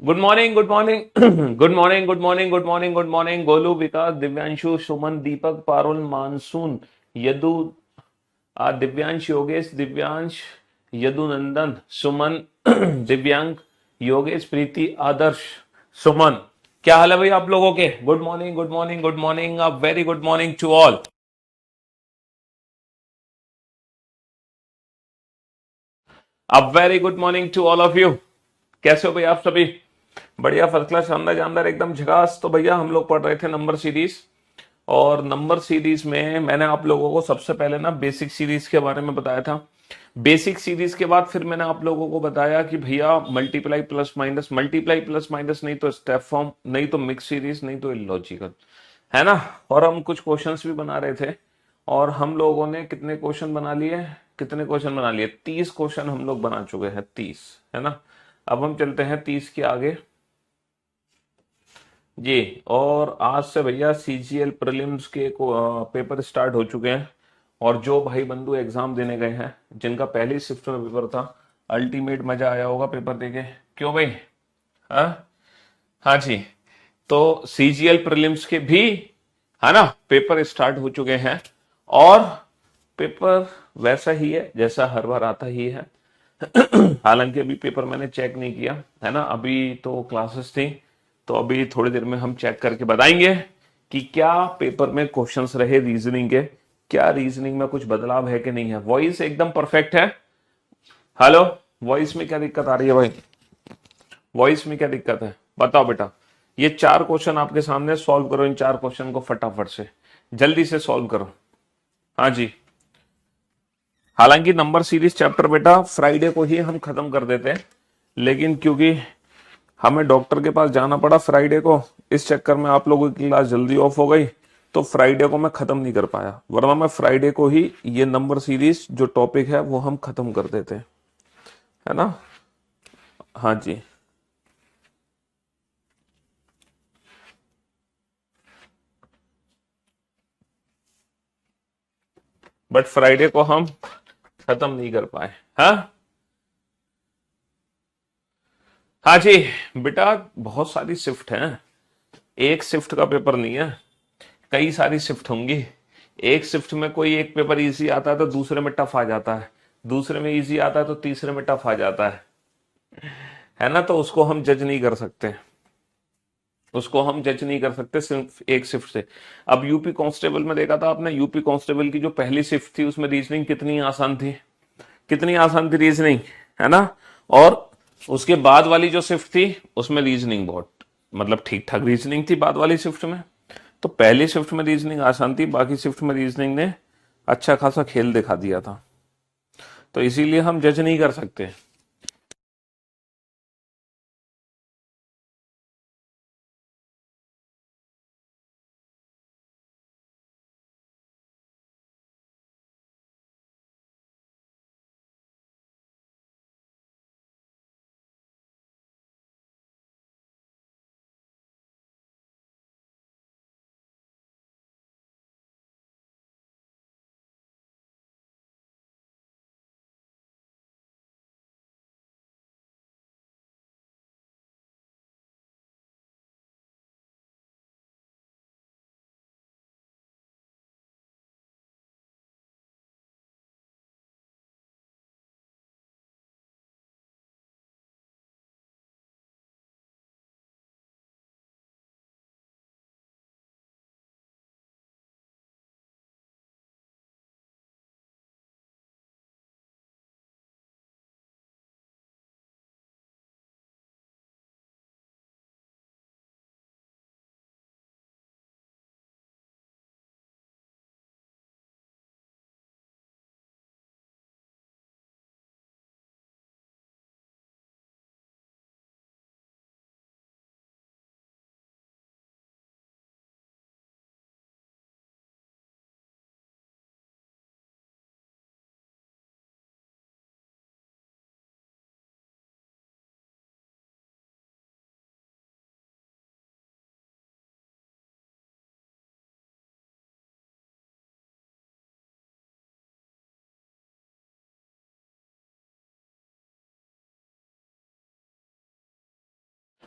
Good morning good morning good morning good morning good morning good morning Golu Vikas Divyanshu Suman Deepak Parul मानसून यदु दिव्यांश योगेश दिव्यांश यदुनंदन सुमन दिव्यांग योगेश प्रीति आदर्श सुमन। क्या हाल है भाई आप लोगों के? Good morning good morning good morning, a very good morning to all. A very good morning to all of you. कैसे हो भाई आप सभी? बढ़िया, फर्स्ट क्लास, शानदार जानदार, एकदम झकास। तो भैया हम लोग पढ़ रहे थे नंबर सीरीज, और नंबर सीरीज में मैंने आप लोगों को सबसे पहले ना बेसिक सीरीज के बारे में बताया था। बेसिक सीरीज के बाद फिर मैंने आप लोगों को बताया कि भैया मल्टीप्लाई प्लस माइनस नहीं तो स्टेप फॉर्म, नहीं तो मिक्स सीरीज, नहीं तो इलॉजिकल, है ना। और हम कुछ क्वेश्चंस भी बना रहे थे, और हम लोगों ने कितने क्वेश्चन बना लिए? कितने क्वेश्चन बना लिए? 30 क्वेश्चन हम लोग बना चुके हैं, 30, है ना। अब हम चलते हैं 30 के आगे जी। और आज से भैया सीजीएल प्रीलिम्स के पेपर स्टार्ट हो चुके हैं, और जो भाई बंधु एग्जाम देने गए हैं, जिनका पहली शिफ्ट में पेपर था, अल्टीमेट मजा आया होगा पेपर देके। क्यों भाई? हाँ, हाँ जी। तो सीजीएल प्रीलिम्स के भी, है ना, पेपर स्टार्ट हो चुके हैं। और पेपर वैसा ही है जैसा हर बार आता ही है। हालांकि अभी पेपर मैंने चेक नहीं किया, है ना, अभी तो क्लासेस थी। तो अभी थोड़ी देर में हम चेक करके बताएंगे कि क्या पेपर में क्वेश्चंस रहे रीजनिंग के, क्या रीजनिंग में कुछ बदलाव है कि नहीं है। वॉइस एकदम परफेक्ट है? हेलो, वॉइस में क्या दिक्कत आ रही है भाई? वॉइस में क्या दिक्कत है बताओ बेटा। ये चार क्वेश्चन आपके सामने, सॉल्व करो इन चार क्वेश्चन को फटाफट से, जल्दी से सॉल्व करो। हाँ जी। हालांकि नंबर सीरीज चैप्टर बेटा फ्राइडे को ही हम खत्म कर देते हैं, लेकिन क्योंकि हमें डॉक्टर के पास जाना पड़ा फ्राइडे को, इस चक्कर में आप लोगों की क्लास जल्दी ऑफ हो गई, तो फ्राइडे को मैं खत्म नहीं कर पाया, वरना मैं फ्राइडे को ही ये नंबर सीरीज जो टॉपिक है वो हम खत्म कर देते, है ना। हाँ जी। बट फ्राइडे को हम खत्म नहीं कर पाए। हाँ, हाँ जी बेटा, बहुत सारी शिफ्ट हैं, एक शिफ्ट का पेपर नहीं है, कई सारी शिफ्ट होंगी। एक शिफ्ट में कोई एक पेपर इजी आता है तो दूसरे में टफ आ जाता है, दूसरे में इजी आता है तो तीसरे में टफ आ जाता है ना। तो उसको हम जज नहीं कर सकते, उसको हम जज नहीं कर सकते सिर्फ एक शिफ्ट से। अब यूपी कांस्टेबल में देखा था आपने, यूपी कांस्टेबल की जो पहली शिफ्ट थी उसमें रीजनिंग कितनी आसान थी, कितनी आसान थी रीजनिंग, है ना। और उसके बाद वाली जो शिफ्ट थी उसमें रीजनिंग बहुत, मतलब ठीक ठाक रीजनिंग थी बाद वाली शिफ्ट में। तो पहली शिफ्ट में रीजनिंग आसान थी, बाकी शिफ्ट में रीजनिंग ने अच्छा खासा खेल दिखा दिया था। तो इसीलिए हम जज नहीं कर सकते।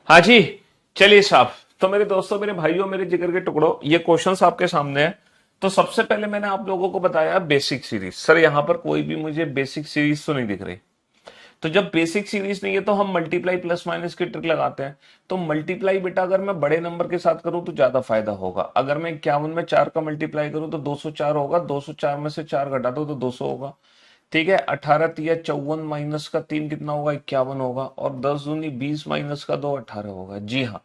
हाँ जी, चलिए साहब। तो मेरे दोस्तों, मेरे भाइयों, मेरे जिगर के टुकड़ों, ये क्वेश्चंस आपके सामने है। तो सबसे पहले मैंने आप लोगों को बताया बेसिक सीरीज। सर यहां पर कोई भी मुझे बेसिक सीरीज तो नहीं दिख रही। तो जब बेसिक सीरीज नहीं है तो हम मल्टीप्लाई प्लस माइनस की ट्रिक लगाते हैं। तो मल्टीप्लाई बेटा अगर मैं बड़े नंबर के साथ करूं तो ज्यादा फायदा होगा। अगर मैं 51 में 4 का मल्टीप्लाई करूं तो 204 होगा, 204 में से 4 घटा दो तो 200 होगा। ठीक है, 18 तिया 54 माइनस का 3 कितना होगा, 51 होगा। और 10 दूनी 20 माइनस का 2 18 होगा। जी हाँ।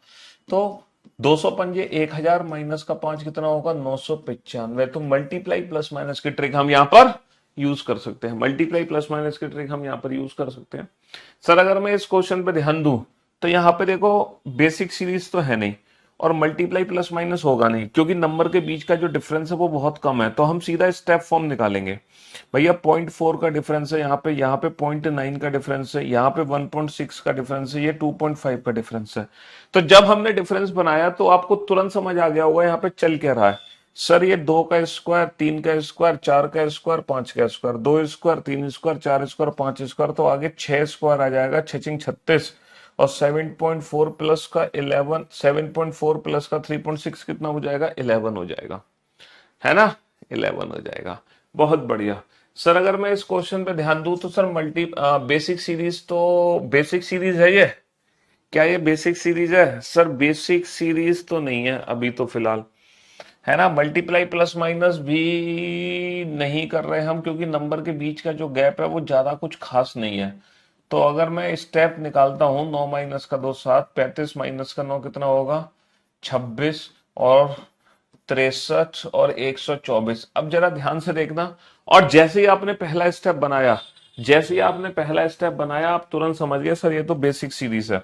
तो 200 पंजे 1000 माइनस का 5 कितना होगा, 995। तो मल्टीप्लाई प्लस माइनस की ट्रिक हम यहाँ पर यूज कर सकते हैं। मल्टीप्लाई प्लस माइनस की ट्रिक हम यहाँ पर यूज कर सकते हैं। सर अगर मैं इस क्वेश्चन पे ध्यान दूं तो यहाँ पे देखो बेसिक सीरीज तो है नहीं और मल्टीप्लाई प्लस माइनस होगा नहीं, क्योंकि नंबर के बीच का जो डिफरेंस है वो बहुत कम है। तो हम सीधा स्टेप फॉर्म निकालेंगे। भैया 0.4 का डिफरेंस है यहाँ पे 0.9 का डिफरेंस है, यहाँ पे 1.6 का डिफरेंस है, ये 2.5 का डिफरेंस है। तो जब हमने डिफरेंस बनाया तो आपको तुरंत समझ आ गया होगा यहाँ पे चल क्या रहा है। सर ये 2 का स्क्वायर, 3 का स्क्वायर, 4 का स्क्वायर, 5 का square, 2 square, 3 square, 4 square, 5 square, तो आगे 6 स्क्वायर आ जाएगा, 6 और 7.4 प्लस का 11, 7.4 प्लस का 3.6 कितना हो जाएगा, 11 हो जाएगा, है ना। 11 हो जाएगा। बहुत बढ़िया। सर अगर मैं इस क्वेश्चन पे ध्यान दूं तो सर बेसिक सीरीज तो बेसिक सीरीज है ये। क्या ये बेसिक सीरीज है? सर बेसिक सीरीज तो नहीं है अभी तो फिलहाल, है ना। मल्टीप्लाई प्लस माइनस भी नहीं कर रहे हम, क्योंकि नंबर के बीच का जो गैप है वो ज्यादा कुछ खास नहीं है। तो अगर मैं स्टेप निकालता हूं, 9 माइनस का 2 7, 35 माइनस का 9 कितना होगा, 26, और 63 और 124। अब जरा ध्यान से देखना। और जैसे ही आपने पहला स्टेप बनाया, जैसे ही आपने पहला स्टेप बनाया आप तुरंत समझ गए सर ये तो बेसिक सीरीज है।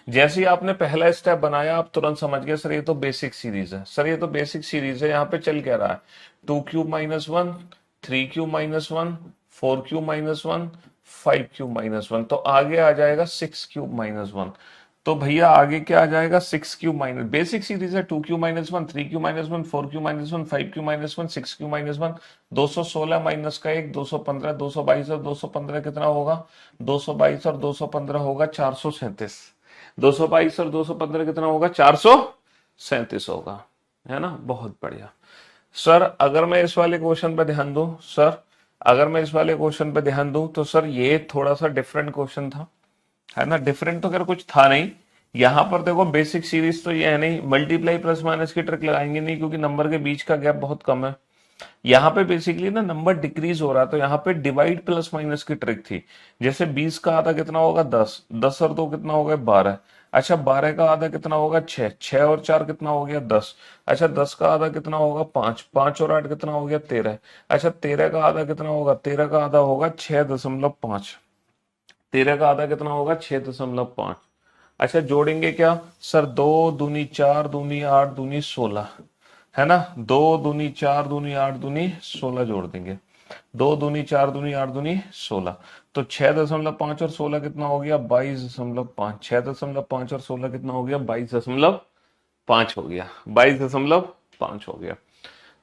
जैसे ही आपने पहला स्टेप बनाया आप तुरंत समझ गए सर ये तो बेसिक सीरीज है। सर ये तो बेसिक सीरीज है। यहाँ पे चल क्या रहा है, 2 क्यूब -1, 3 क्यूब -1, 4 क्यूब -1, 5 क्यूब -1। तो आगे आ जाएगा 6 क्यूब -1। तो भैया आगे क्या आ जाएगा, 6 क्यूब, बेसिक सीरीज है। 2 cube -1, 3 cube -1, 4 cube -1, 5 cube -1, 6 cube -1, 216 minus का 1, 215, 222 और 215 कितना होगा, 222 और 215 होगा 437। 222 और 215 कितना होगा, 437 होगा, है ना। बहुत बढ़िया। सर अगर मैं इस वाले क्वेश्चन पे ध्यान दूं, सर अगर मैं इस वाले क्वेश्चन पे ध्यान दूं तो सर ये थोड़ा सा डिफरेंट क्वेश्चन था, है ना। डिफरेंट तो खैर कुछ था नहीं। यहां पर देखो बेसिक सीरीज तो ये है नहीं, मल्टीप्लाई प्लस माइनस की ट्रिक लगाएंगे नहीं क्योंकि नंबर के बीच का गैप बहुत कम है। यहाँ पे बेसिकली ना नंबर डिक्रीज हो रहा, तो यहाँ पे डिवाइड प्लस माइनस की ट्रिक थी। जैसे 20 का आधा कितना होगा, 10, 10 और 2 कितना होगा, 12। अच्छा 12 का आधा कितना होगा, 6, 6 और 4 कितना हो गया, 10। अच्छा 10 का आधा कितना होगा, 5, 5 और 8 कितना हो गया, 13। अच्छा 13 का आधा कितना होगा, 13 का आधा होगा 6.5। 13 का आधा कितना होगा, 6.5। अच्छा जोड़ेंगे क्या, सर 2 दूनी 4 दूनी 8 दूनी 16, है ना। 2 दूनी 4 दूनी 8 दूनी 16 जोड़ देंगे। 2 दूनी 4 दूनी 8 दूनी 16। तो 6.5 और 16 कितना हो गया, 22.5। 6.5 और 16 कितना हो गया, 22.5 हो गया। 22.5 हो गया।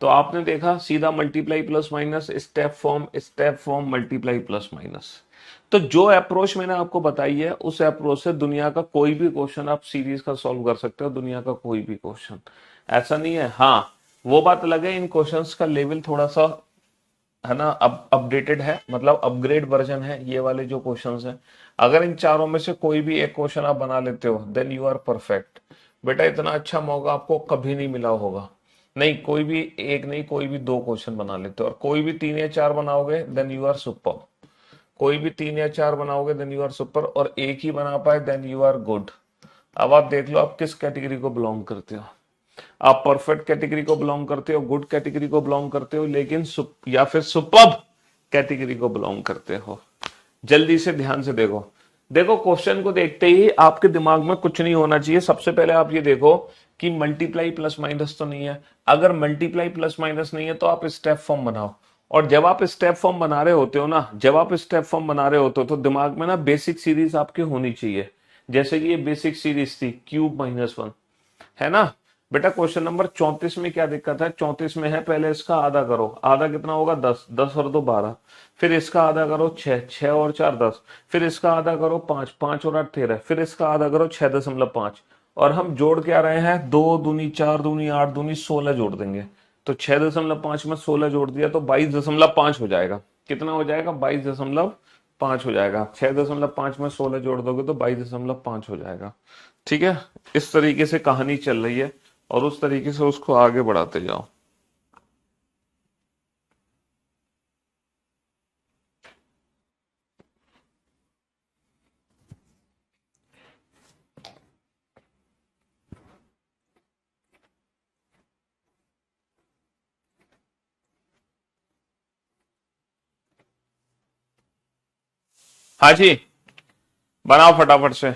तो आपने देखा सीधा multiply plus minus, step form multiply plus minus. तो जो अप्रोच मैंने आपको बताई है उस अप्रोच से दुनिया का कोई भी क्वेश्चन आप सीरीज का सॉल्व कर सकते हो, दुनिया का कोई भी क्वेश्चन। ऐसा नहीं है। हाँ वो बात अलग है, इन क्वेश्चंस का लेवल थोड़ा सा, है ना, अपडेटेड है, मतलब अपग्रेड वर्जन है ये वाले जो क्वेश्चंस हैं। अगर इन चारों में से कोई भी एक क्वेश्चन आप बना लेते हो देन यू आर परफेक्ट। बेटा इतना अच्छा मौका आपको कभी नहीं मिला होगा। नहीं कोई भी एक नहीं, कोई भी दो क्वेश्चन बना लेते हो, और कोई भी 3 या 4 बनाओगे देन यू आर सुपर। कोई भी 3 या 4 बनाओगे देन यू आर सुपर, और एक ही बना पाए देन यू आर गुड। अब आप देख लो आप किस कैटेगरी को बिलोंग करते हो। आप परफेक्ट कैटेगरी को बिलोंग करते हो, गुड कैटेगरी को बिलोंग करते हो, लेकिन या फिर सुपर्ब कैटेगरी को बिलोंग करते हो। जल्दी से ध्यान से देखो। देखो क्वेश्चन को देखते ही आपके दिमाग में कुछ नहीं होना चाहिए। सबसे पहले आप ये देखो कि मल्टीप्लाई प्लस माइनस तो नहीं है। अगर मल्टीप्लाई प्लस माइनस नहीं है तो आप स्टेप फॉर्म बनाओ। और जब आप स्टेप फॉर्म बना रहे होते हो ना, जब आप स्टेप फॉर्म बना रहे होते हो तो दिमाग में ना बेसिक सीरीज आपकी होनी चाहिए। जैसे कि ये बेसिक सीरीज थी क्यूब -1, है ना। बेटा क्वेश्चन नंबर 34 में क्या दिक्कत है? 34 में है पहले इसका आधा करो, आधा कितना होगा 10, 10 और 2 12, फिर इसका आधा करो 6, 6 और 4 10, फिर इसका आधा करो 5, 5 और 8 13, फिर इसका आधा करो 6.5, और हम जोड़ क्या रहे हैं? 2 दूनी 4 दूनी 8 दूनी 16 जोड़ देंगे। तो 6.5 में 16 जोड़ दिया तो 22.5 हो जाएगा। कितना हो जाएगा? 22.5 हो जाएगा। 6.5 में 16 जोड़ दोगे तो 22.5 हो जाएगा। ठीक है, इस तरीके से कहानी चल रही है और उस तरीके से उसको आगे बढ़ाते जाओ। हाँ जी, बनाओ फटाफट से,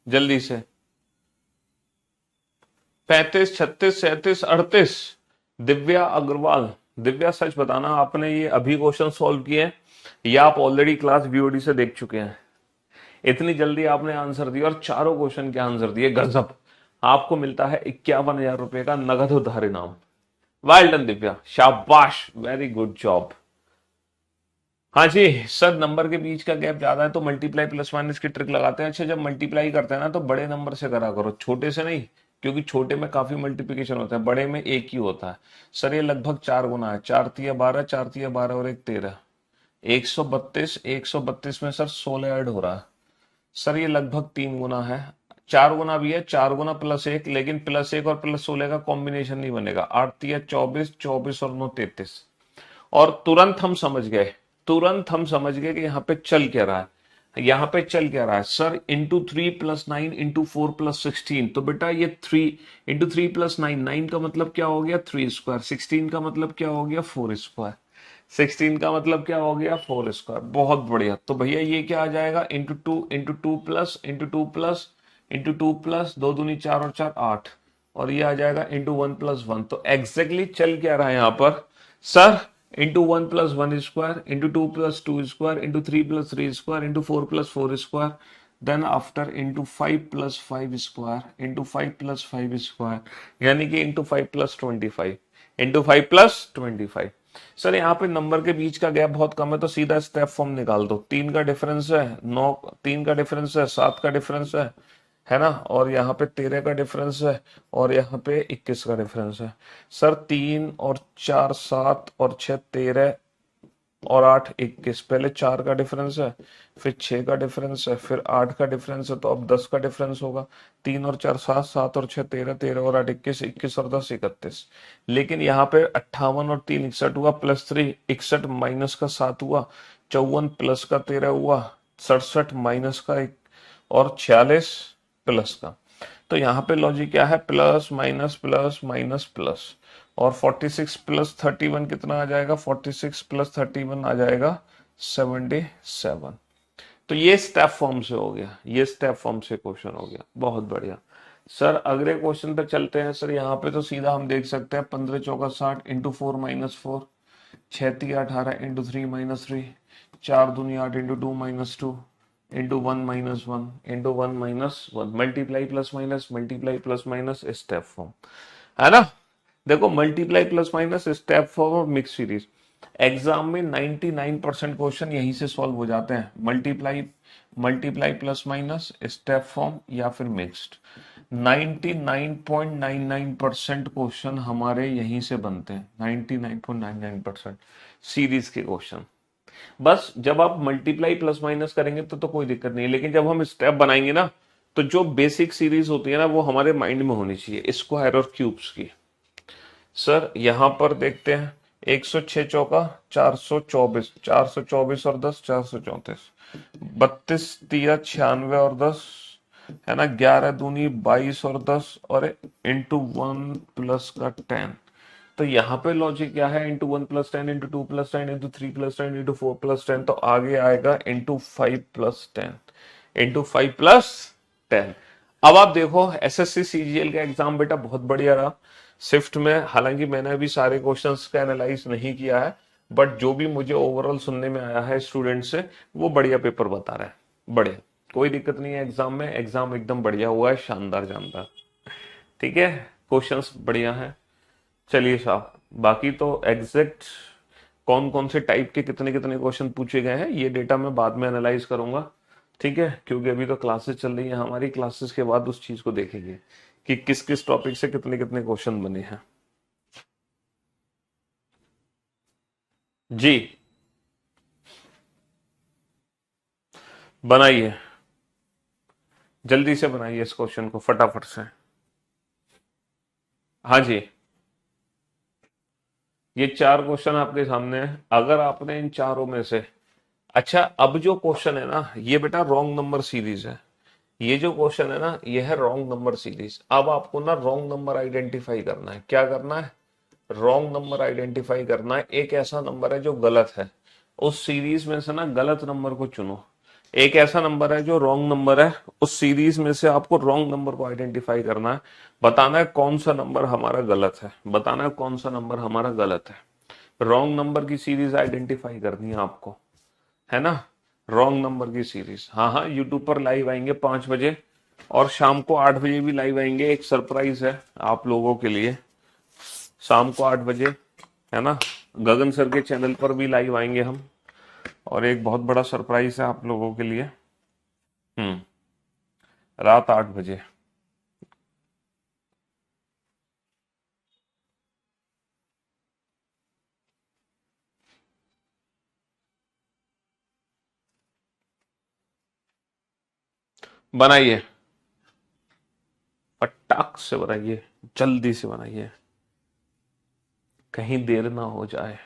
जल्दी से। 35, 36, 37, 38। दिव्या अग्रवाल। दिव्या सच बताना, आपने ये अभी क्वेश्चन सॉल्व किए हैं या आप ऑलरेडी क्लास बीओडी से देख चुके हैं? इतनी जल्दी आपने आंसर दिया और चारों क्वेश्चन के आंसर दिए, गजब। आपको मिलता है 51,000 रुपए का नगद उधार इनाम। वेल डन दिव्या, शाबाश, वेरी गुड जॉब। हाँ जी सर, नंबर के बीच का गैप ज्यादा है तो मल्टीप्लाई प्लस माइनस की ट्रिक लगाते हैं। अच्छा, जब मल्टीप्लाई करते हैं ना तो बड़े नंबर से करा करो, छोटे से नहीं, क्योंकि छोटे में काफी मल्टीप्लिकेशन होता है, बड़े में एक ही होता है। सर ये लगभग 4 गुना है, 4 तिया 12, 4 तिया 12 और 1 13, 132। 132 में सर 16 ऐड हो रहा है। सर ये लगभग 3 गुना है। 4 गुना भी है, 4 गुना +1, लेकिन +1 और +16 का कॉम्बिनेशन नहीं बनेगा। 8 तिया 24, 24 और 9 33। और तुरंत हम समझ गए कि यहाँ पे चल क्या रहा है। यहाँ पे चल क्या रहा है सर? ×3 + 9 ×4 + 16। तो बेटा ये 3 × 3 + 9, 9 का मतलब क्या हो गया? 3 स्क्वायर। 16 का मतलब क्या हो गया? 4 स्क्वायर। 16 का मतलब क्या हो गया? 4 स्क्वायर। बहुत बढ़िया। तो भैया ये क्या आ जाएगा? ×2 × 2 + दो दूनी 4 और 4 8, और ये आ जाएगा ×1 + 1। तो एग्जैक्टली चल क्या रहा है यहाँ पर sir? ×1 + 1 square, ×2 + 2 square, ×3 + 3 square, ×4 + 4 square, then after ×5 + 5 square, ×5 + 5 square, यानी कि ×5 + 25, ×5 + 25। सर यहाँ पे नंबर के बीच का गैप बहुत कम है तो सीधा स्टेप फॉर्म निकाल दो। 3 का डिफरेंस है 9, 3 का डिफरेंस है 7 का डिफरेंस है ना, और यहाँ पे 13 का डिफरेंस है, और यहाँ पे 21 का डिफरेंस है। सर 3 और 4 7 और 6 13 और 8 21। पहले 4 का डिफरेंस है, फिर 6 का डिफरेंस है, फिर 8 का डिफरेंस है, तो अब 10 का डिफरेंस होगा। 3 और 4 7, 7 और 6 13, 13 और 8 21, 21 और 10 31। लेकिन यहाँ पे 58 और 3 61 हुआ, +3 61 माइनस का 7 हुआ, 54 प्लस का 13 हुआ, 67 माइनस का 1 और 46 प्लस का। तो यहाँ पे लॉजिक क्या है? Plus minus plus minus plus. और 46 + 31 कितना आ जाएगा? 46 + 31 आ जाएगा 77। तो ये स्टेप फॉर्म से हो गया, ये स्टेप फॉर्म से क्वेश्चन हो गया। बहुत बढ़िया सर, अगले क्वेश्चन पे चलते हैं। सर यहाँ पे तो सीधा हम देख सकते हैं 15 चौका 60 ×4 - 4, 6 तिया 18 ×3 - 3, 4 दूनी 8 ×2 - 2, ×1 - 1, ×1 - 1, multiply plus minus, multiply plus minus, step form, है ना। देखो multiply plus minus, step form और मिक्स सीरीज, एग्जाम में 99% क्वेश्चन यहीं से सॉल्व हो जाते हैं। Multiply multiply plus minus, step form या फिर मिक्स्ड। 99.99% क्वेश्चन हमारे यहीं से बनते हैं। 99.99% सीरीज के क्वेश्चन। बस जब आप मल्टीप्लाई प्लस माइनस करेंगे तो कोई दिक्कत नहीं है, लेकिन जब हम स्टेप बनाएंगे ना तो जो बेसिक सीरीज होती है ना वो हमारे माइंड में होनी चाहिए, स्क्वायर और क्यूब्स की। सर यहां पर देखते हैं, 106 चौका 424, 424 और 10 434, 32 तिया 96 और 10, है ना, 11 दूनी 22 और 10, और ×1 प्लस का 10। तो यहाँ पे लॉजिक क्या है? ×1 + 10, ×2 + 10, ×3 + 10, ×4 + 10, तो आगे आएगा ×5 + 10, ×5 + 10। अब आप देखो एसएससी सीजीएल का एग्जाम बेटा बहुत बढ़िया रहा शिफ्ट में। हालांकि मैंने अभी सारे क्वेश्चंस का एनालाइज नहीं किया है, बट जो भी मुझे ओवरऑल सुनने में आया है स्टूडेंट से, वो बढ़िया पेपर बता रहा है। बढ़िया, कोई दिक्कत नहीं है एग्जाम में, एग्जाम एकदम बढ़िया हुआ है, शानदार जानदार। ठीक है, क्वेश्चंस बढ़िया हैं। चलिए साहब, बाकी तो एग्जैक्ट कौन कौन से टाइप के कितने कितने क्वेश्चन पूछे गए हैं ये डेटा मैं बाद में एनालाइज करूंगा, ठीक है, क्योंकि अभी तो क्लासेस चल रही हैं हमारी, क्लासेस के बाद उस चीज को देखेंगे कि किस किस टॉपिक से कितने कितने क्वेश्चन बने हैं। जी, बनाइए, जल्दी से बनाइए इस क्वेश्चन को फटाफट से। हाँ जी, ये चार क्वेश्चन आपके सामने है, अगर आपने इन चारों में से, अच्छा अब जो क्वेश्चन है ना ये बेटा रॉन्ग नंबर सीरीज है, ये जो क्वेश्चन है ना ये है रॉन्ग नंबर सीरीज। अब आपको ना रॉन्ग नंबर आइडेंटिफाई करना है, क्या करना है, रॉन्ग नंबर आइडेंटिफाई करना है। एक ऐसा नंबर है जो गलत है, उस सीरीज में से ना गलत नंबर को चुनो। एक ऐसा नंबर है जो रॉन्ग नंबर है, उस सीरीज में से आपको रॉन्ग नंबर को आइडेंटिफाई करना है, बताना है कौन सा नंबर हमारा गलत है, बताना है कौन सा नंबर हमारा गलत है। रॉन्ग नंबर की सीरीज आइडेंटिफाई करनी है आपको, है ना, रॉन्ग नंबर की सीरीज। हाँ हाँ, यूट्यूब पर लाइव आएंगे 5 बजे, और शाम को 8 बजे भी लाइव आएंगे। एक सरप्राइज है आप लोगों के लिए, शाम को 8 बजे, है ना, गगन सर के चैनल पर भी लाइव आएंगे हम, और एक बहुत बड़ा सरप्राइज है आप लोगों के लिए। हम्म, रात 8 बजे। बनाइए, फटाक से बनाइए, जल्दी से बनाइए, कहीं देर ना हो जाए।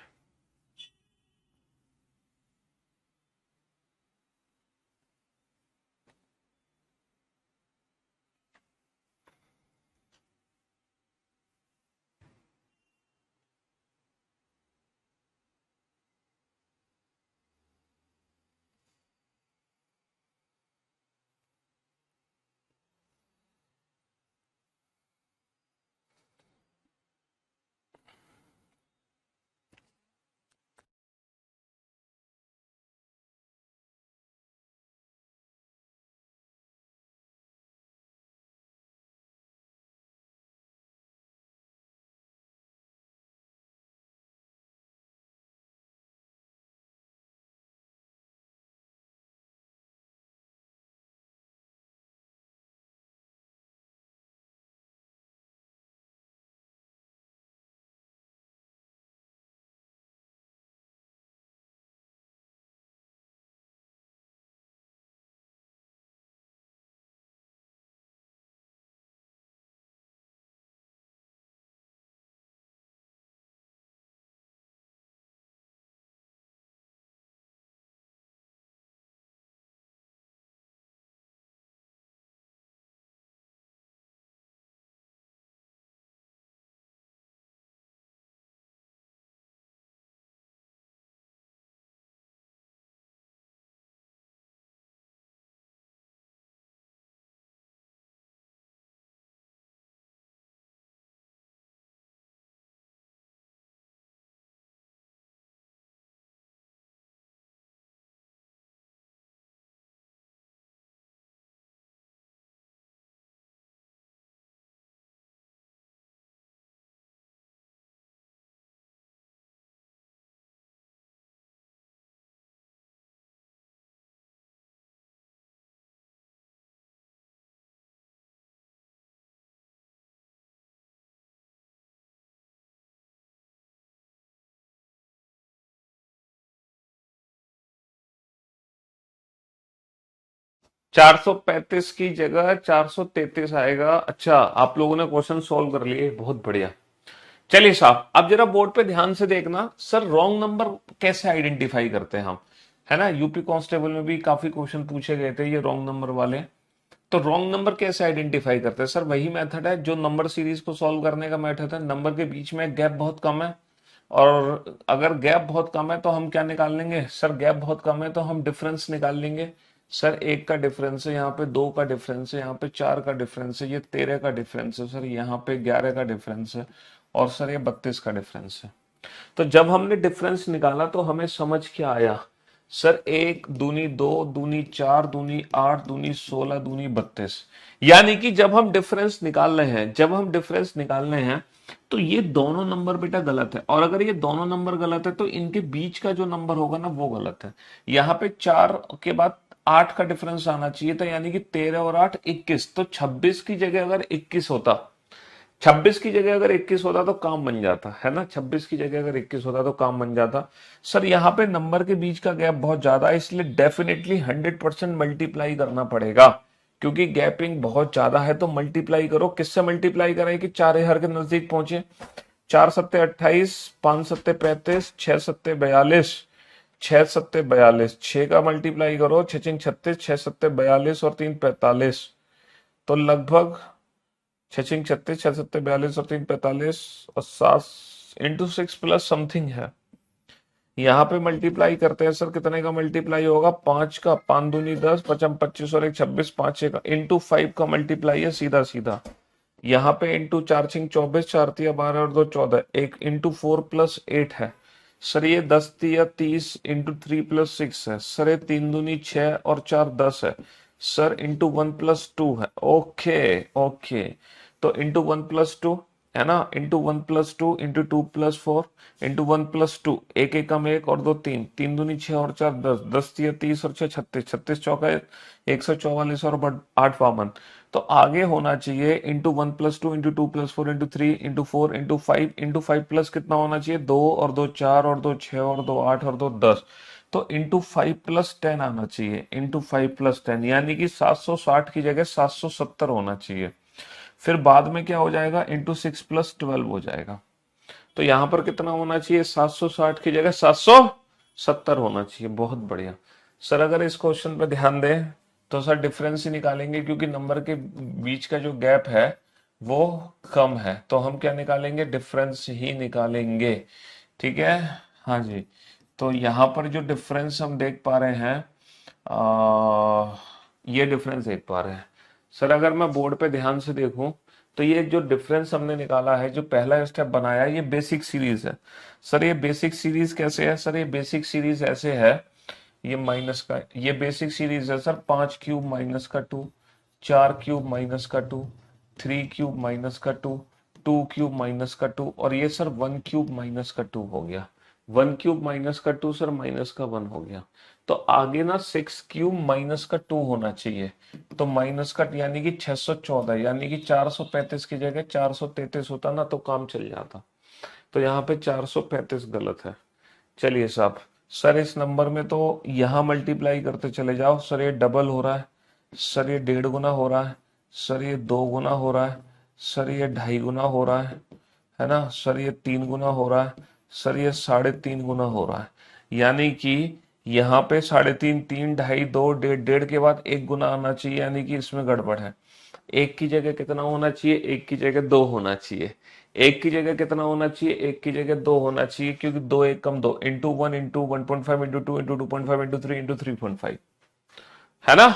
435 की जगह 433 आएगा। अच्छा, आप लोगों ने क्वेश्चन सॉल्व कर लिए, बहुत बढ़िया। चलिए साहब, अब जरा बोर्ड पे ध्यान से देखना, सर रॉन्ग नंबर कैसे आइडेंटिफाई करते हैं हम, है ना, यूपी कांस्टेबल में भी काफी क्वेश्चन पूछे गए थे ये रॉन्ग नंबर वाले। तो रॉन्ग नंबर कैसे आइडेंटिफाई करते हैं, सर वही मेथड है जो नंबर सीरीज को सॉल्व करने का मेथड है। नंबर के बीच में गैप बहुत कम है, और अगर गैप बहुत कम है तो हम क्या निकाल लेंगे, सर गैप बहुत कम है तो हम डिफरेंस निकाल लेंगे। सर 1 का डिफरेंस है, यहाँ पे 2 का डिफरेंस है, यहाँ पे 4 का डिफरेंस है, ये 13 का डिफरेंस है, सर यहाँ पे 11 का डिफरेंस है, और सर ये 32 का डिफरेंस है। तो जब हमने डिफरेंस निकाला तो हमें समझ क्या आया, सर एक दूनी दो, दूनी चार, दूनी आठ, दूनी 16, दूनी 32। यानी कि जब हम डिफरेंस निकाल रहे हैं तो ये दोनों नंबर बेटा गलत है, और अगर ये दोनों नंबर गलत है तो इनके बीच का जो नंबर होगा ना वो गलत है। यहाँ पे 4 के बाद 8 का डिफरेंस आना चाहिए था, यानी कि 13 और 8 21, तो 26 की जगह अगर 21 होता, 26 की जगह अगर 21 होता तो काम बन जाता है ना, 26 की जगह अगर 21 होता तो काम बन जाता। सर यहाँ पे नंबर के बीच का गैप बहुत ज्यादा है, इसलिए डेफिनेटली 100% मल्टीप्लाई करना पड़ेगा, क्योंकि गैपिंग बहुत ज्यादा है। तो मल्टीप्लाई करो, किससे मल्टीप्लाई करें कि चार हर के नजदीक पहुंचे। 4 सत्ते 28, 5 सत्ते 35, 6 सत्ते 42, 6 सत्ते 42, 6 का मल्टीप्लाई करो, 6 छिंग 36, 6 सत्ते 42 और 3 45, तो लगभग 6 छिंग 36, 6 सत्ते 42 और 3 45 और 7 इंटू 6 प्लस समथिंग है। यहाँ पे मल्टीप्लाई करते हैं सर, कितने का मल्टीप्लाई होगा, 5 का, 5 दूनी 10, 55 25 और 1 26, 5 6 का, इंटू 5 का मल्टीप्लाई है सीधा सीधा। यहाँ पे इंटू 4 छिंग 24, 4 तिया 12 और 2 14, एक इंटू 4 प्लस 8 है। सर ये 10 तिया 30 इंटू 3 प्लस 6 है। सर ये 3 दूनी 6 और 4 10 है। सर इंटू 1 प्लस 2 है। ओके ओके, तो इंटू 1 प्लस 2 है ना, into 1 plus 2 into 2 plus 4 into 1 plus 2, एक एक कम एक और दो तीन, 3 दूनी 6 और 4 10, 10 तिया 30 और 6 36, 36 चौका 144 और 8 52। तो आगे होना चाहिए into 1 plus 2 into 2 plus 4 into 3 into 4 into 5 plus कितना होना चाहिए, 2 और 2 4 और 2 6 और 2 8 और 2 10। तो इंटू 5 प्लस 10 आना चाहिए, इंटू 5 प्लस 10, यानी कि 760 की जगह 770 होना चाहिए। फिर बाद में क्या हो जाएगा, इंटू 6 प्लस 12 हो जाएगा। तो यहां पर कितना होना चाहिए, 760 की जगह 770 होना चाहिए। बहुत बढ़िया। सर अगर इस क्वेश्चन पे ध्यान दें तो सर डिफरेंस ही निकालेंगे, क्योंकि नंबर के बीच का जो गैप है वो कम है, तो हम क्या निकालेंगे, डिफरेंस ही निकालेंगे। ठीक है, हाँ जी। तो यहाँ पर जो डिफरेंस हम देख पा रहे हैं, ये डिफरेंस देख पा रहे हैं। सर अगर मैं बोर्ड पे ध्यान से देखूं तो ये जो डिफरेंस हमने निकाला है, जो पहला स्टेप बनाया, ये बेसिक सीरीज है। सर ये बेसिक सीरीज कैसे है, सर ये बेसिक सीरीज ऐसे है, ये माइनस का, ये बेसिक सीरीज है सर, 5 क्यूब माइनस का 2, 4 क्यूब माइनस का 2, 3 क्यूब माइनस का 2, 2 क्यूब माइनस का 2, और ये सर 1 क्यूब माइनस का 2 हो गया। 1 क्यूब माइनस का 2 सर माइनस का 1 हो गया। तो आगे ना 6 क्यूब माइनस का 2 होना चाहिए, तो माइनस का यानी कि 614, यानी कि 435 की जगह 433 होता ना तो काम चल जाता। तो यहाँ पे 435 गलत है। चलिए साहब, सर इस नंबर में तो यहां मल्टीप्लाई करते चले जाओ। सर ये डबल हो रहा है, सर ये 1.5 गुना हो रहा है, सर ये 2 गुना हो रहा है, सर ये 2.5 गुना हो रहा है ना, सर ये 3 गुना हो रहा है, सर ये 3.5 गुना हो रहा है। यानी कि यहाँ पे 3.5, 3, 2.5, 2, 1.5, 1.5 के बाद 1 गुना आना चाहिए, यानी कि इसमें गड़बड़ है। एक की जगह कितना होना चाहिए, एक की जगह 2 होना चाहिए। एक की जगह कितना होना चाहिए, एक की जगह 2 होना चाहिए, क्योंकि 2 1 कम 2, into 1 into 1.5 into 2 into 2.5 into 3 into 3.5, है ना।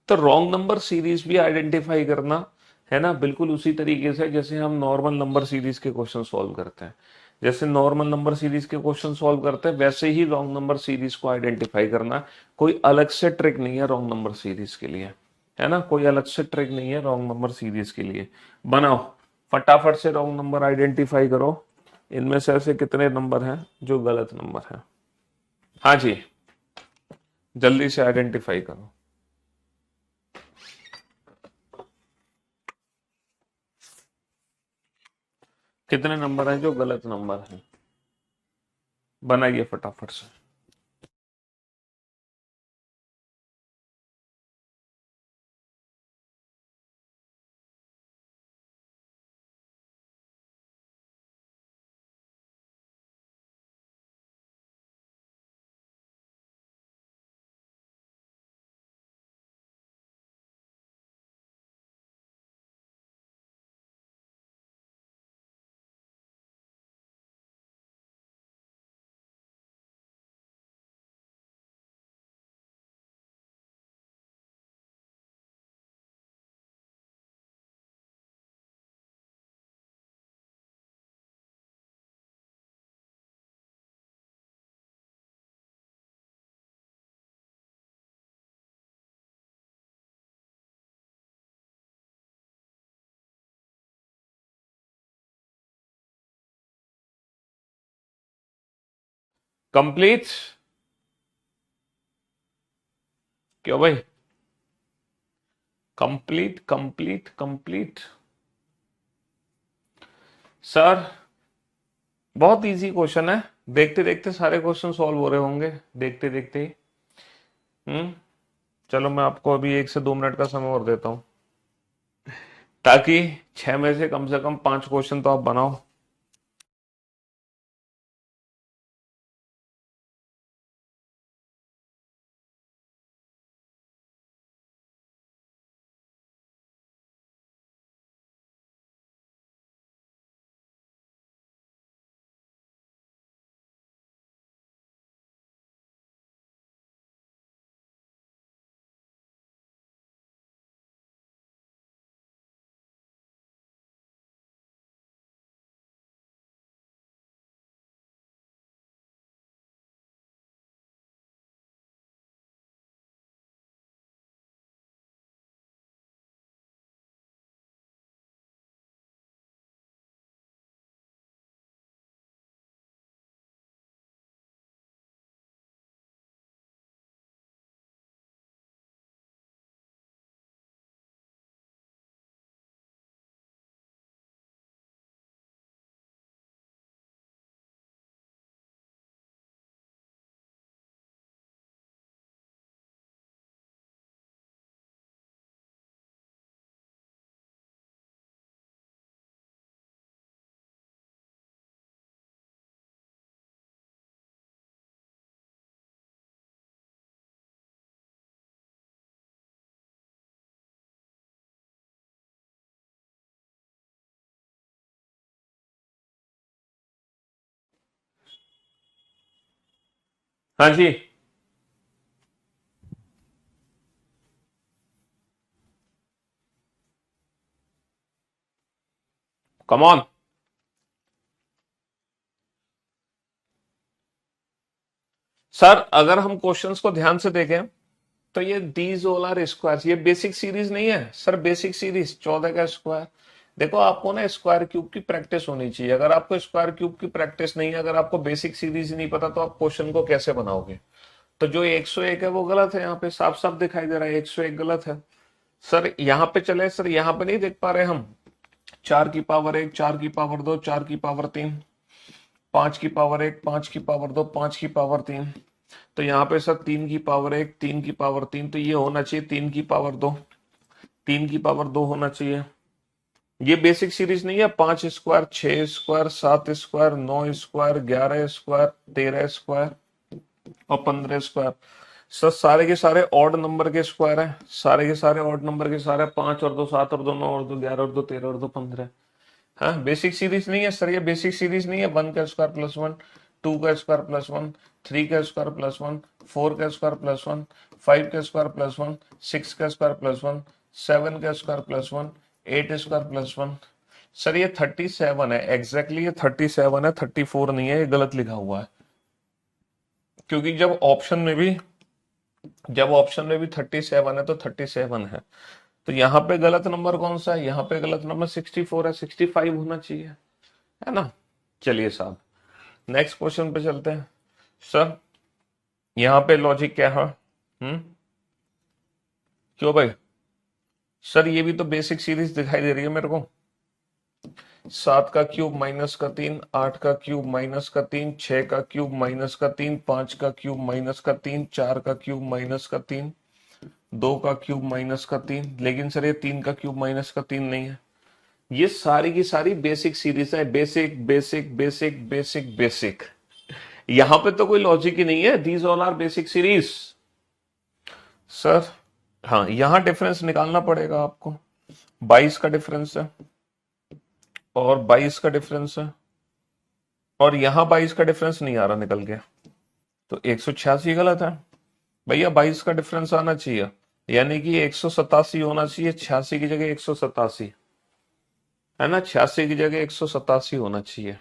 तो रॉन्ग नंबर सीरीज भी आइडेंटिफाई करना है ना, बिल्कुल उसी तरीके से जैसे हम नॉर्मल नंबर सीरीज के क्वेश्चन सॉल्व करते हैं। जैसे नॉर्मल नंबर सीरीज के क्वेश्चन सॉल्व करते हैं, वैसे ही रॉन्ग नंबर सीरीज को आइडेंटिफाई करना। कोई अलग से ट्रिक नहीं है रॉन्ग नंबर सीरीज के लिए, है ना, कोई अलग से ट्रिक नहीं है रॉन्ग नंबर सीरीज के लिए। बनाओ, फटाफट से रॉन्ग नंबर आइडेंटिफाई करो। इनमें से ऐसे कितने नंबर हैं जो गलत नंबर है, हाँ जी, जल्दी से आइडेंटिफाई करो। कितने नंबर हैं जो गलत नंबर हैं, बनाइए फटाफट से। कंप्लीट क्यों भाई? Complete complete complete. सर बहुत इजी क्वेश्चन है, देखते देखते सारे क्वेश्चन सॉल्व हो रहे होंगे, देखते देखते ही। चलो मैं आपको अभी 1 से 2 मिनट का समय और देता हूं, ताकि 6 में से कम 5 क्वेश्चन तो आप बनाओ। हाँ जी। Come on. सर अगर हम क्वेश्चंस को ध्यान से देखें तो ये दीज ऑल आर स्क्वायर्स, ये बेसिक सीरीज नहीं है सर। बेसिक सीरीज 14 का स्क्वायर। देखो आपको ना स्क्वायर क्यूब की प्रैक्टिस होनी चाहिए। अगर आपको स्क्वायर क्यूब की प्रैक्टिस नहीं है, अगर आपको बेसिक सीरीज नहीं पता, तो आप क्वेश्चन को कैसे बनाओगे? तो जो 101 है वो गलत है, यहाँ पे साफ साफ दिखाई दे रहा है 101 गलत है। सर यहाँ पे चले, सर यहाँ पे नहीं देख पा रहे हम? 4 की पावर 1, 4 की पावर 2, 4 की पावर 3, 5 की पावर 1, 5 की पावर 2, 5 की पावर 3। तो यहाँ पे सर 3 की पावर 1, 3 की पावर 3, तो ये होना चाहिए 3 की पावर 2, 3 की पावर 2 होना चाहिए। ये बेसिक सीरीज नहीं है। 5 square, 6 square, 7 square, 9 square, 11 square, 13 square और 15 स्क्वायर। सर सारे के सारे ऑड नंबर के स्क्वायर हैं, सारे के सारे ऑड नंबर के सारे। 5 और 2 7 और 2 9 और 2 11 और 2 13। हाँ बेसिक सीरीज नहीं है सर, ये बेसिक सीरीज नहीं है। 1 का स्क्वायर +1, 2 का स्क्वायर +1, 3 का स्क्वायर +1, 4 का स्क्वायर +1, 5 का स्क्वायर +1, 6 का स्क्वायर +1, 7 का स्क्वायर +1, 8 स्क्वायर +1। सर ये 37 है, एग्जैक्टली ये 37 है, 34 नहीं है, ये गलत लिखा हुआ है। क्योंकि जब ऑप्शन में भी 37 है तो 37 है। तो यहाँ पे गलत नंबर कौन सा है? यहाँ पे गलत नंबर 64 है, 65 होना चाहिए, है ना? चलिए साहब नेक्स्ट क्वेश्चन पे चलते हैं। सर यहाँ पे लॉजिक क्या है? क्यों भाई? सर ये भी तो बेसिक सीरीज दिखाई दे रही है मेरे को। 7 का क्यूब -3, 8 का क्यूब -3, 6 का क्यूब -3, 5 का क्यूब -3, 4 का क्यूब -3, 2 का क्यूब -3। लेकिन सर ये 3 का क्यूब -3 नहीं है। ये सारी की सारी बेसिक सीरीज है, basic basic basic basic basic. यहां पे तो कोई लॉजिक ही नहीं है। These all are basic series. Sir हाँ यहां डिफरेंस निकालना पड़ेगा आपको। 22 का डिफरेंस है और 22 का डिफरेंस है, और यहां 22 का डिफरेंस नहीं आ रहा निकल के, तो 186 गलत है। भैया 22 का डिफरेंस आना चाहिए, यानी कि 187 होना चाहिए। 86 की जगह 187, है ना? 86 की जगह 187 होना चाहिए।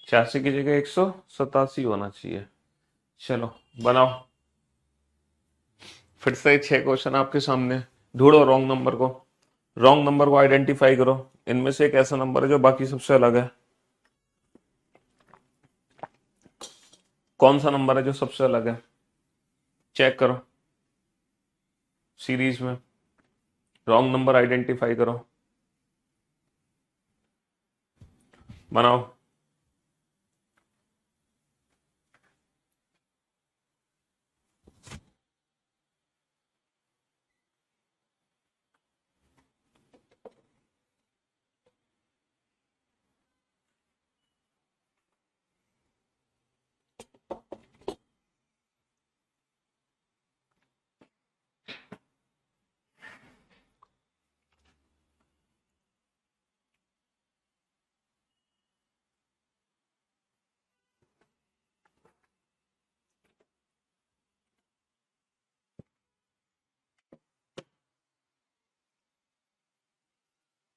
86 की जगह 187 होना चाहिए। चलो बनाओ फिर से 6 क्वेश्चन आपके सामने। ढूंढो रॉन्ग नंबर को, रॉन्ग नंबर को आइडेंटिफाई करो। इनमें से एक ऐसा नंबर है जो बाकी सबसे अलग है। कौन सा नंबर है जो सबसे अलग है? चेक करो सीरीज में, रॉन्ग नंबर आइडेंटिफाई करो, बनाओ।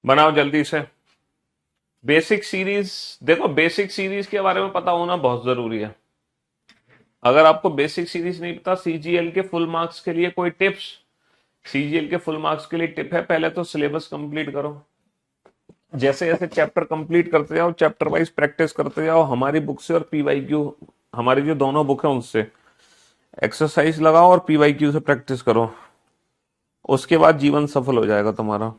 बनाओ जल्दी से। बेसिक सीरीज, देखो बेसिक सीरीज के बारे में पता होना बहुत जरूरी है। अगर आपको बेसिक सीरीज नहीं पता, सीजीएल के फुल मार्क्स के लिए कोई टिप्स? सीजीएल के फुल मार्क्स के लिए टिप है, पहले तो सिलेबस कंप्लीट करो। जैसे जैसे चैप्टर कंप्लीट करते जाओ, चैप्टर वाइज प्रैक्टिस करते जाओ, हमारी बुक से और पीवाईक्यू, हमारी जो दोनों बुक है उनसे एक्सरसाइज लगाओ और पीवाईक्यू से प्रैक्टिस करो। उसके बाद जीवन सफल हो जाएगा तुम्हारा।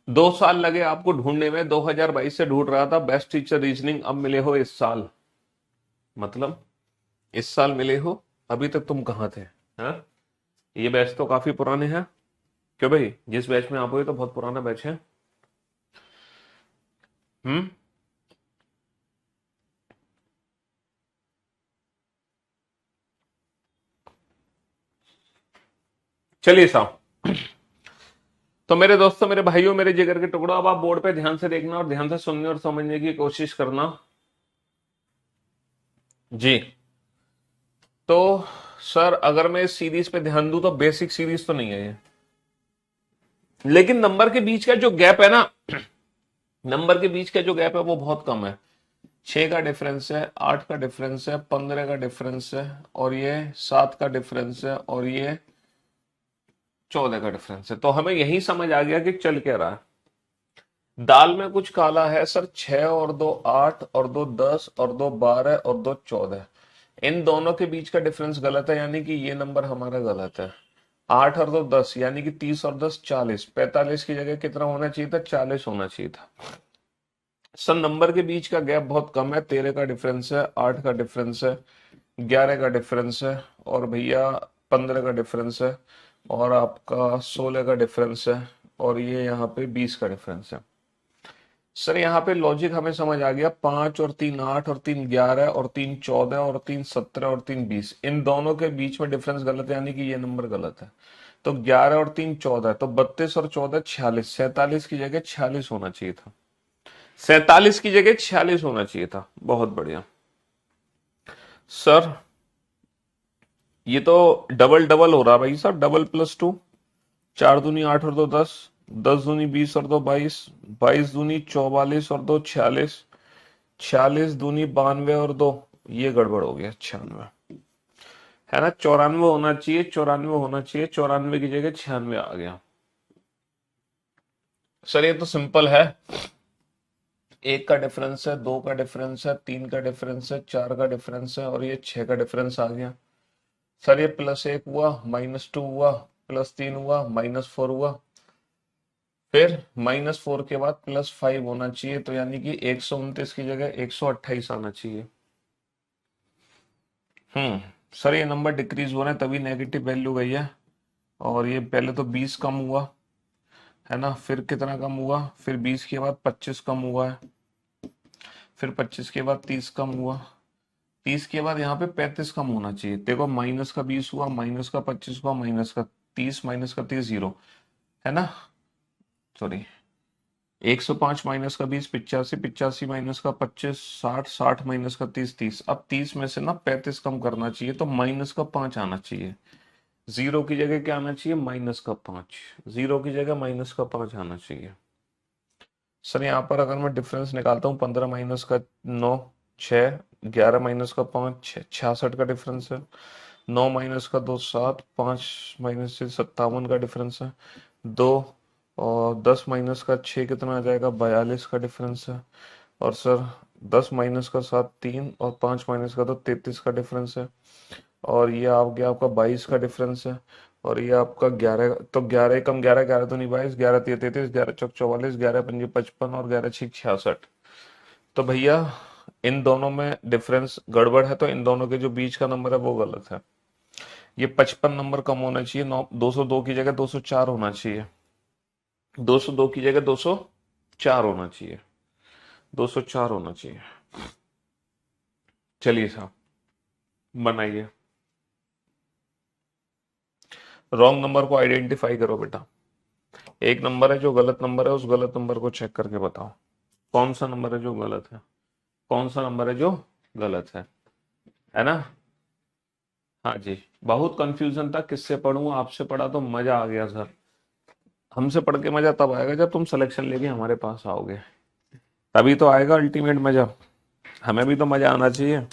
दो साल लगे आपको ढूंढने में, 2022 से ढूंढ रहा था बेस्ट टीचर रीजनिंग, अब मिले हो इस साल। मतलब इस साल मिले हो, अभी तक तुम कहाँ थे? हाँ, ये बैच तो काफी पुराने हैं। क्यों भाई, जिस बैच में आप हो ये तो बहुत पुराना बैच है। हम्म। चलिए साहब, तो मेरे दोस्तों, मेरे भाइयों, मेरे जिगर के टुकड़ों, अब आप बोर्ड पे ध्यान से देखना और ध्यान से सुनने और समझने की कोशिश करना जी। तो सर, अगर मैं इस सीरीज पे ध्यान दूं तो बेसिक सीरीज तो नहीं है ये, लेकिन नंबर के बीच का जो गैप है ना, नंबर के बीच का जो गैप है वो बहुत कम है। 6 का डिफरेंस है, 8 का डिफरेंस है, 15 का डिफरेंस है, और ये 7 का डिफरेंस है, और ये 14 का डिफरेंस है। तो हमें यही समझ आ गया कि चल क्या रहा है। दाल में कुछ काला है सर। 6 और 2 8, और 2 10, और 2 12, और 2 14। इन दोनों के बीच का डिफरेंस गलत है, यानी कि ये नंबर हमारा गलत है। 8 और 2 10, यानी कि 30 और 10 40। 45 की जगह कितना होना चाहिए था? 40 होना चाहिए था। सर, नंबर के बीच का गैप बहुत कम है। 13 का डिफरेंस है, 8 का डिफरेंस है, 11 का डिफरेंस है, और भैया 15 का डिफरेंस है, और आपका 16 का डिफरेंस है, और ये यहाँ पे 20 का डिफरेंस है। सर, यहाँ पे लॉजिक हमें समझ आ गया। 5 और 3 8, और 3 11, और 3 14, और 3 17, और 3 20, इन दोनों के बीच में डिफरेंस गलत है, यानी कि ये नंबर गलत है। तो 11 और 3 14, तो 32 और 14 46। 47 की जगह 46 होना चाहिए था। 47 की जगह 46 होना चाहिए था। बहुत बढ़िया सर। ये तो डबल डबल हो रहा है भाई साहब। Double plus two. 4 दूनी 8 और 2 10, 10 दूनी 20 और 2 22, 22 दूनी 44 और 2 46, 46 दूनी 92 और 2, ये गड़बड़ हो गया 96, है ना। 94 होना चाहिए, 94 होना चाहिए, 94 की जगह 96 आ गया। सर, ये तो सिंपल है। 1 का डिफरेंस है, 2 का डिफरेंस है, 3 का डिफरेंस है, 4 का डिफरेंस है, और ये 6 का डिफरेंस आ गया। सर, ये +1 हुआ, -2 हुआ, +3 हुआ, -4 हुआ, फिर -4 के बाद +5 होना चाहिए, तो यानी कि 129 की जगह 128 आना चाहिए। सर, ये नंबर डिक्रीज हो रहे हैं, तभी नेगेटिव वैल्यू गई है। और ये पहले तो 20 कम हुआ, है ना। फिर कितना कम हुआ? फिर 20 के बाद 25 कम हुआ है। फिर 25 के बाद 30 कम हुआ। 30 के बाद यहाँ पे 35 कम होना चाहिए। देखो, -20 हुआ, -25 हुआ, -30, -30 0, है ना। सॉरी, 105 -20 85, 85 -25 60, 60 -30 30। अब 30 में से ना 35 कम करना चाहिए, तो -5 आना चाहिए। जीरो की जगह क्या आना चाहिए? -5। जीरो की जगह -5 आना चाहिए। सर, यहाँ पर अगर मैं डिफरेंस निकालता हूँ, 15 -9 6, 11 -5 6, 66 का डिफरेंस है। 9 -2 7, 5 -6 57 का डिफरेंस है। 2 और 10 -6 कितना आ जाएगा? 42 का डिफरेंस है। और सर, 10 -7 3, और 5 -2 33 का डिफरेंस है। और ये आ गया आपका 22 का डिफरेंस है। और ये आपका 11, तो 11 कम 11, 11 तो नहीं 22, 11 3 33, 11 चौक 44, 11 पंजे 55, और 11 6 66। तो भैया, इन दोनों में डिफरेंस गड़बड़ है, तो इन दोनों के जो बीच का नंबर है वो गलत है। ये 55 नंबर कम होना चाहिए। 202 की जगह 204 होना चाहिए। 202 की जगह 204 होना चाहिए। 204 होना चाहिए। चलिए साहब, बनाइए। रॉन्ग नंबर को आइडेंटिफाई करो बेटा। एक नंबर है जो गलत नंबर है, उस गलत नंबर को चेक करके बताओ कौन सा नंबर है जो गलत है। कौन सा नंबर है जो गलत है ना। हाँ जी। बहुत कंफ्यूजन था, किससे पढ़ूं, आपसे पढ़ा तो मजा आ गया सर। हमसे पढ़ के मजा तब आएगा जब तुम सिलेक्शन लेके हमारे पास आओगे, तभी तो आएगा अल्टीमेट मजा। हमें भी तो मजा आना चाहिए।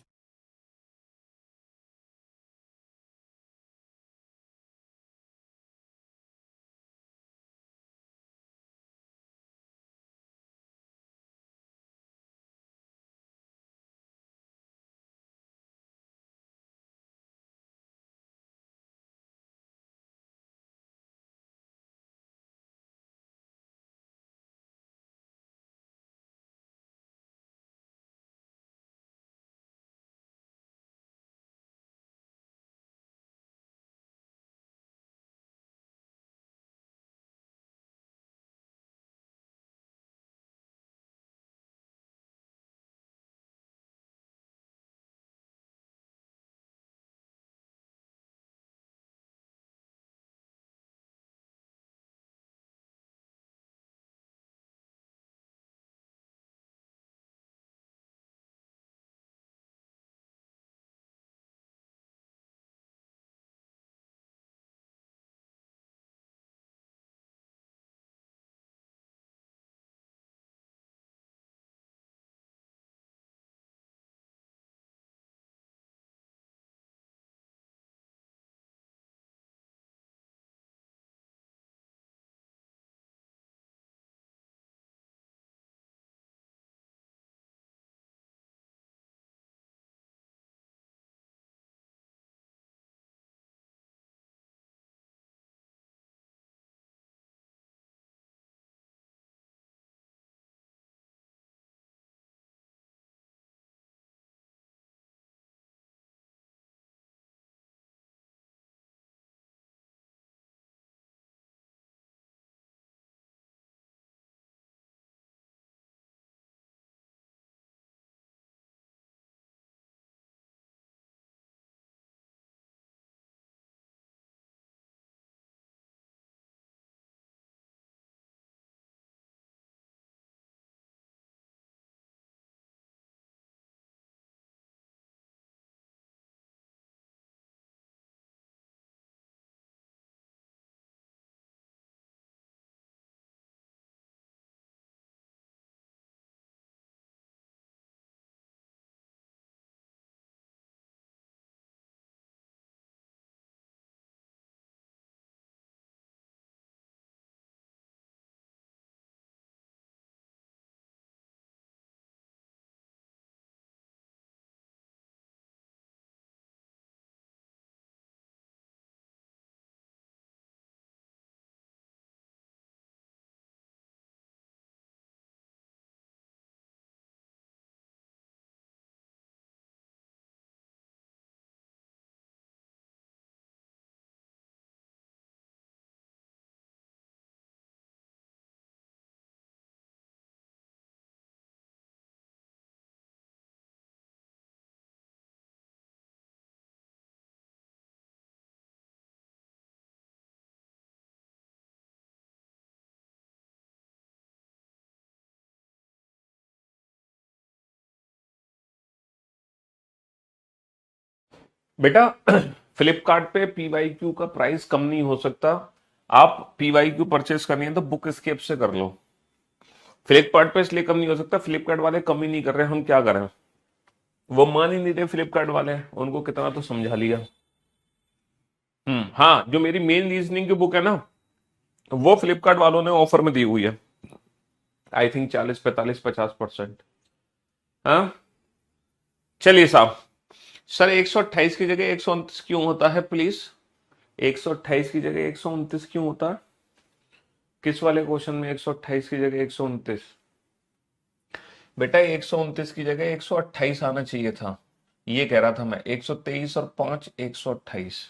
बेटा फ्लिपकार्ट पे पीवाईक्यू का प्राइस कम नहीं हो सकता। आप पीवाईक्यू परचेस करनी है तो बुक स्केप से कर लो। फ्लिपकार्ट पे इसलिए कम नहीं हो सकता, फ्लिपकार्ट वाले कम ही नहीं कर रहे, हम क्या करें। वो मान ही नहीं रहे फ्लिपकार्ट वाले, उनको कितना तो समझा लिया। हाँ, जो मेरी मेन रीजनिंग की बुक है ना, वो फ्लिपकार्ट वालों ने ऑफर में दी हुई है। I think 40 45 50%। हाँ, चलिए साहब। सर 128 की जगह 129 क्यों होता है प्लीज? 128 की जगह 129 क्यों होता है? किस वाले क्वेश्चन में 128 की जगह 129? बेटा 129 की जगह 128 आना चाहिए था, ये कह रहा था मैं। 123 और 5 128।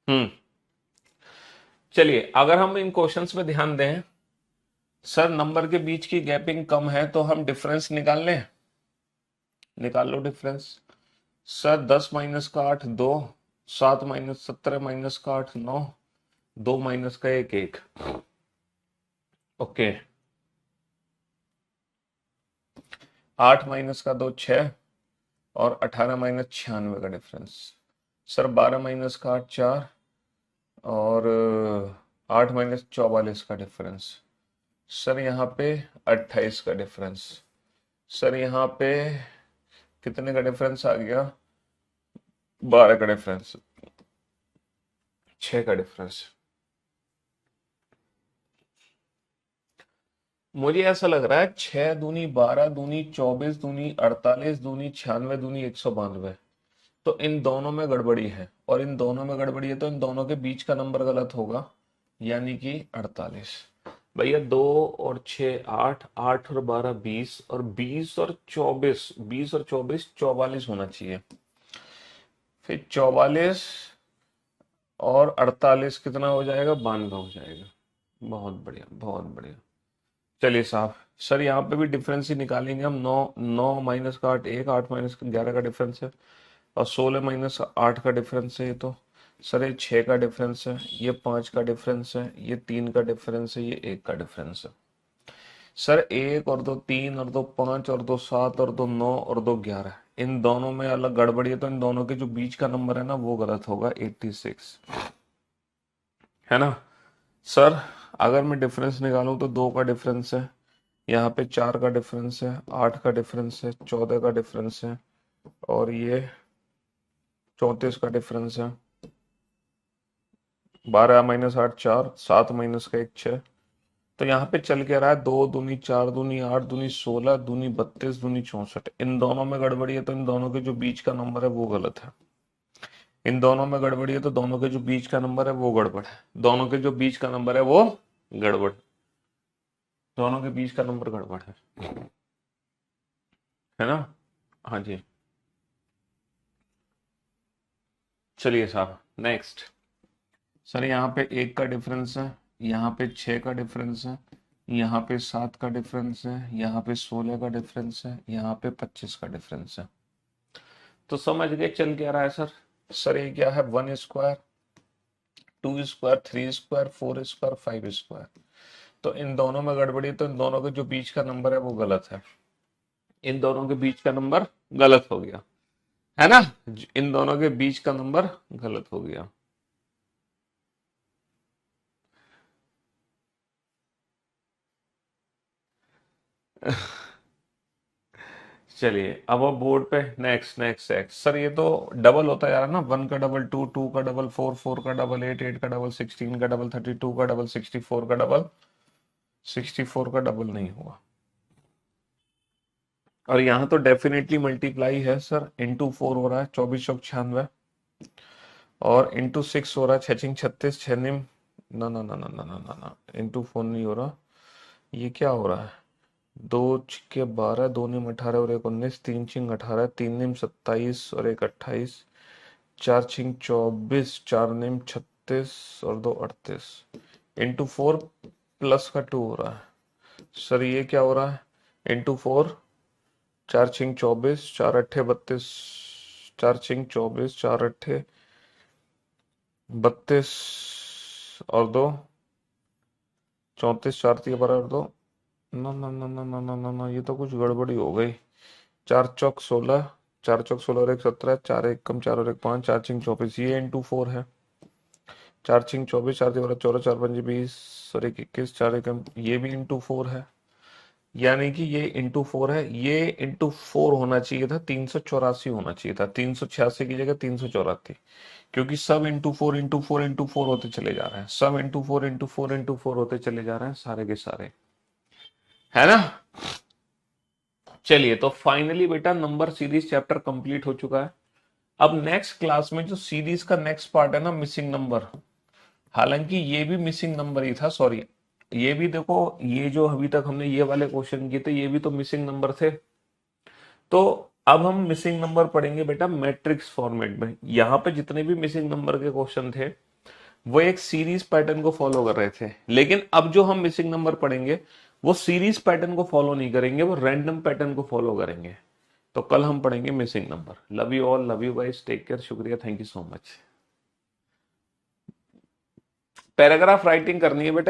हम्म। चलिए, अगर हम इन क्वेश्चंस में ध्यान दें, सर नंबर के बीच की गैपिंग कम है तो हम डिफरेंस निकाल लें। निकाल लो डिफरेंस। सर 10 माइनस का 8 2, 7 माइनस 17 माइनस का 8 9, 2 माइनस का 1 1। ओके। 8 माइनस का 2 6, और 18 माइनस 96 का डिफरेंस। सर 12 माइनस का 8 4, और 8 माइनस 44 का डिफरेंस। सर यहाँ पे 28 का डिफरेंस। सर यहाँ पे कितने का डिफरेंस आ गया? 12 का डिफरेंस, 6 का डिफरेंस। मुझे ऐसा लग रहा है 6 दूनी 12 दूनी 24 दूनी 48 दूनी 96 दूनी 192। तो इन दोनों में गड़बड़ी है, और इन दोनों में गड़बड़ी है तो इन दोनों के बीच का नंबर गलत होगा, यानी कि 48। भैया 2 और 6 8, 8 और 12 20, और 20 और 24 44 होना चाहिए। फिर 44 और 48 कितना हो जाएगा? 92 हो जाएगा। बहुत बढ़िया, बहुत बढ़िया। चलिए साहब, सर यहाँ पे भी डिफरेंस ही निकालेंगे हम। 9 9 माइनस का 8 1, 8 माइनस का 11 का डिफरेंस है, और 16 माइनस 8 का डिफरेंस है ये तो। सर ये 6 का डिफरेंस है, ये 5 का डिफरेंस है, ये 3 का डिफरेंस है, ये 1 का डिफरेंस है। सर 1 और 2 3 और 2 5 और 2 7 और 2 9 और 2 11, इन दोनों में अलग गड़बड़ी है तो इन दोनों के जो बीच का नंबर है ना वो गलत होगा, 86, है ना। सर अगर मैं डिफरेंस निकालूं तो 2 का डिफरेंस है, यहाँ पे 4 का डिफरेंस है, 8 का डिफरेंस है, 14 का डिफरेंस है, और ये 34 का डिफरेंस है। 12 माइनस 8 4, 7 माइनस का 1 6। तो यहाँ पे चल के रहा है 2 दूनी 4 दूनी 8 दूनी 16 दूनी 32 दूनी 64। इन दोनों में गड़बड़ी है तो इन दोनों के जो बीच का नंबर है वो गलत है। इन दोनों में गड़बड़ी है तो दोनों के जो बीच का नंबर है वो गड़बड़ है। दोनों के जो बीच का नंबर है वो गड़बड़। दोनों के बीच का नंबर गड़बड़ है ना। हाँ जी। चलिए साहब, नेक्स्ट। सर यहाँ पे 1 का डिफरेंस है, यहाँ पे 6 का डिफरेंस है, यहाँ पे 7 का डिफरेंस है, यहाँ पे 16 का डिफरेंस है, यहाँ पे 25 का डिफरेंस है। तो समझ गए चल क्या रहा है सर? सर ये क्या है? 1 square, 2 square, 3 square, 4 square, 5 square. तो इन दोनों में गड़बड़ी है तो इन दोनों के जो बीच का नंबर है वो गलत है। इन दोनों के बीच का नंबर गलत हो गया, है ना। इन दोनों के बीच का नंबर गलत हो गया। चलिए अब बोर्ड पे नेक्स्ट नेक्स्ट नेक्स्ट। सर ये तो डबल होता जा रहा है ना। 1 का डबल 2, 2 का डबल 4, 4 का डबल 8, 8 का डबल 16 का डबल 32 का डबल 64 का डबल 64 का डबल नहीं हुआ। और यहाँ तो डेफिनेटली मल्टीप्लाई है सर। इंटू 4 हो रहा है 24 चौक 96, और इंटू 6 हो रहा है 6 छिंग 36, 6 निम, ना ना ना ना ना ना ना ना, इंटू 4 नहीं हो रहा। ये क्या हो रहा है? 2 छिक्के 12, 2 निम 18 और 1 19, 3 छिंग 18, 3 निम 27 और 1 28, 4 छिंग 24, 4 निम 36 और 2 38, इंटू 4 प्लस का 2 हो रहा है। सर ये क्या हो रहा है? इंटू 4, 4 छिंग 24, 4 अट्ठे 32, 4 छिंग 24, 4 अट्ठे 32 और 2 34, 4 3 बराबर 2। ना ना ना ना ना ना ना ना, ये तो कुछ गड़बड़ी हो गई। 4 चौक 16, 4 चौक 16 और 1 17, 4 एक कम 4 और 1 5, 4 चिंग 24, ये इंटू 4 है। 4 चिंग 24, 4 तिवारा 14, 4 पंजे 20 और 1 21, 4 एकम, ये भी इंटू 4 है। यानी कि ये इंटू 4 है, ये इंटू 4 होना चाहिए था, 384 होना चाहिए था, 386 की जगह 384, क्योंकि सब इंटू फोर होते चले जा रहे हैं, सब इंटू फोर होते चले जा रहे हैं सारे के सारे, है ना। चलिए, तो फाइनली बेटा नंबर सीरीज चैप्टर कंप्लीट हो चुका है। अब नेक्स्ट क्लास में जो सीरीज का नेक्स्ट पार्ट है ना, मिसिंग नंबर, हालांकि ये भी मिसिंग नंबर ही था, सॉरी, ये भी देखो, ये जो अभी तक हमने ये वाले क्वेश्चन किए थे ये भी तो मिसिंग नंबर थे। तो अब हम मिसिंग नंबर पढ़ेंगे बेटा मैट्रिक्स फॉर्मेट में। यहां पे जितने भी मिसिंग नंबर के क्वेश्चन थे वो एक सीरीज पैटर्न को फॉलो कर रहे थे, लेकिन अब जो हम मिसिंग नंबर पढ़ेंगे वो सीरीज पैटर्न को फॉलो नहीं करेंगे, वो रैंडम पैटर्न को फॉलो करेंगे। तो कल हम पढ़ेंगे missing number. Love you all, love you guys, take care, शुक्रिया, thank you so much. Paragraph writing करनी है बेटा।